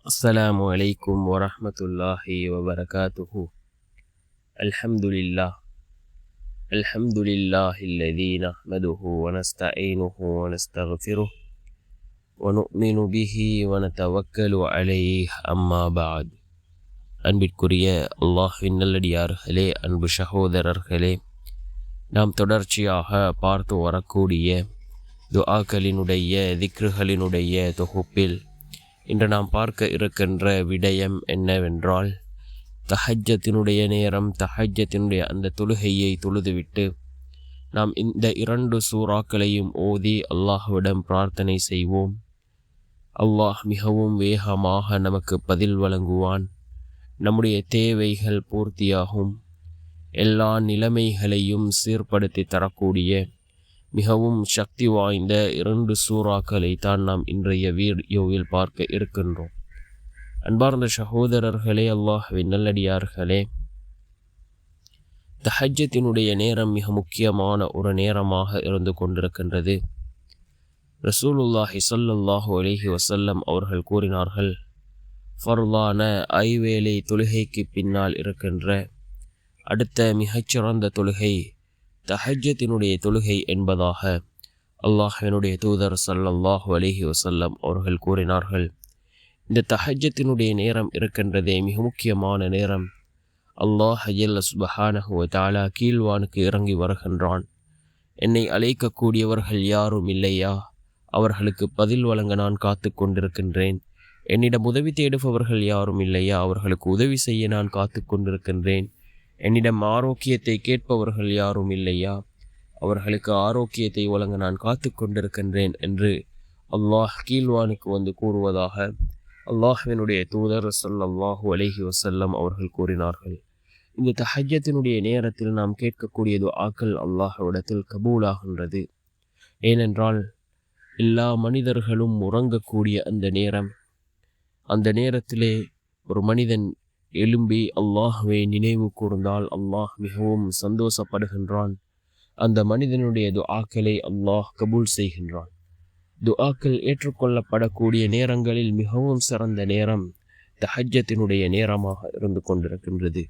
السلام عليكم ورحمة الله وبركاته. الحمد لله الذي نحمده ونستعينه ونستغفره ونؤمن به ونتوكل عليه أما بعد. அன்பிற்குரிய அல்லாஹ்வின் நல்லடியார்களே, அன்பு சகோதரர்களே, நாம் தொடர்ச்சியாக பார்த்து வரக்கூடிய துஆக்களினுடைய திக்ருகளினுடைய தொகுப்பில் இன்று நாம் பார்க்க இருக்கின்ற விடயம் என்னவென்றால், தஹஜ்ஜத்தினுடைய நேரம், தஹஜ்ஜத்தினுடைய அந்த தொழுகையை தொழுதுவிட்டு நாம் இந்த 2 சூறாக்களையும் ஓதி அல்லாஹ்விடம் பிரார்த்தனை செய்வோம். அல்லாஹ் மிகவும் வேகமாக நமக்கு பதில் வழங்குவான். நம்முடைய தேவைகள் பூர்த்தியாகும். எல்லா நிலைமைகளையும் சீர்படுத்தி தரக்கூடிய மிகவும் சக்தி வாய்ந்த 2 சூறாக்களை தான் நாம் இன்றைய வீடியோவில் பார்க்க இருக்கின்றோம். அன்பார்ந்த சகோதரர்களே, அல்லாஹ்வின் நல்லடியார்களே, தஹஜ்ஜத்தினுடைய நேரம் மிக முக்கியமான ஒரு நேரமாக இருந்து கொண்டிருக்கின்றது. ரசூலுல்லாஹி ஸல்லல்லாஹு அலைஹி வஸல்லம் அவர்கள் கூறினார்கள், ஃபர்லான ஐவேளை தொழுகைக்கு பின்னால் இருக்கின்ற அடுத்த மிகச்சிறந்த தொழுகை தஹஜ்ஜத்தினுடைய தொழுகை என்பதாக அல்லாஹ்வினுடைய தூதர் ஸல்லல்லாஹு அலைஹி வஸல்லம் அவர்கள் கூறினார்கள். இந்த தஹஜ்ஜத்தினுடைய நேரம் இருக்கின்றதே மிக முக்கியமான நேரம். அல்லாஹ் ஜல்ல சுப்ஹானஹு வ தஆலா கீழ்வானுக்கு இறங்கி வருகின்றான். என்னை அழைக்கக்கூடியவர்கள் யாரும் இல்லையா? அவர்களுக்கு பதில் வழங்க நான் காத்து கொண்டிருக்கின்றேன். என்னிடம் உதவி தேடுபவர்கள் யாரும் இல்லையா? அவர்களுக்கு உதவி செய்ய நான் காத்து கொண்டிருக்கின்றேன். என்னிடம் ஆரோக்கியத்தை கேட்பவர்கள் யாரும் இல்லையா? அவர்களுக்கு ஆரோக்கியத்தை வழங்க நான் காத்து கொண்டிருக்கின்றேன் என்று அல்லாஹ் கீழ்வானுக்கு வந்து கூறுவதாக அல்லாஹ்வினுடைய தூதர் ஸல்லல்லாஹு அலைஹி வஸல்லம் அவர்கள் கூறினார்கள். இந்த தஹஜ்ஜத்தினுடைய நேரத்தில் நாம் கேட்கக்கூடிய துஆக்கள் அல்லாஹ்விடத்தில் கபூலாகின்றது. ஏனென்றால் எல்லா மனிதர்களும் உறங்கக்கூடிய அந்த நேரம், அந்த நேரத்திலே ஒரு மனிதன் எழும்பி அல்லாஹ்வை நினைவு கூர்ந்தால் அல்லாஹ் மிகவும் சந்தோஷப்படுகின்றான். அந்த மனிதனுடைய துஆக்களை அல்லாஹ் கபூல் செய்கின்றான். துஆக்கள் ஏற்றுக்கொள்ளப்படக்கூடிய நேரங்களில் மிகவும் சிறந்த நேரம் தஹஜ்ஜத்தினுடைய நேரமாக இருந்து கொண்டிருக்கின்றது.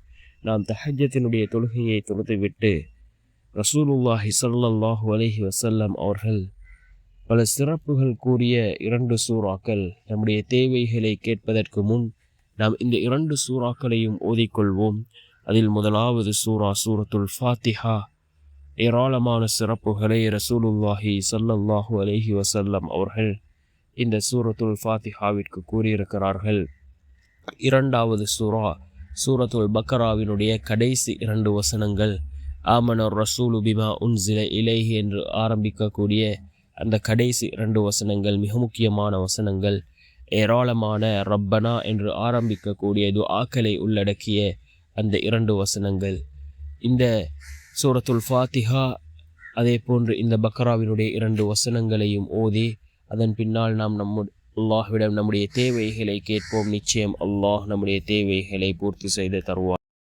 நாம் தஹஜ்ஜத்தினுடைய தொழுகையை தொழுதுவிட்டு ரசூலுல்லாஹி ஸல்லல்லாஹு அலைஹி வஸல்லம் அவர்கள் பல சிறப்புகள் கூறிய 2 சூறாக்கள், நம்முடைய தேவைகளை கேட்பதற்கு முன் நாம் இந்த 2 சூறாக்களையும் ஓதிக்கொள்வோம். அதில் முதலாவது சூரத்துல் ஃபாத்திஹா. ஏராளமான சிறப்புகளை ரசூலுல்லாஹி ஸல்லல்லாஹு அலைஹி வஸல்லம் அவர்கள் இந்த சூரத்துல் ஃபாத்திஹாவிற்கு கூறியிருக்கிறார்கள். 2வது சூரத்துல் பக்கராவினுடைய கடைசி 2 வசனங்கள், ஆமனர் ரசூலு பிமா உன்சில இலைஹி என்று ஆரம்பிக்கக்கூடிய அந்த கடைசி 2 வசனங்கள் மிக முக்கியமான வசனங்கள். ஏராளமான ரப்பனா என்று ஆரம்பிக்கக்கூடிய துஆக்களை உள்ளடக்கிய அந்த 2 வசனங்கள். இந்த சூரத்துல் ஃபாத்திஹா அதே போன்று இந்த பக்ராவினுடைய 2 வசனங்களையும் ஓதி அதன் பின்னால் நாம் அல்லாஹ்விடம் நம்முடைய தேவைகளை கேட்போம். நிச்சயம் அல்லாஹ் நம்முடைய தேவைகளை பூர்த்தி செய்து தருவார்.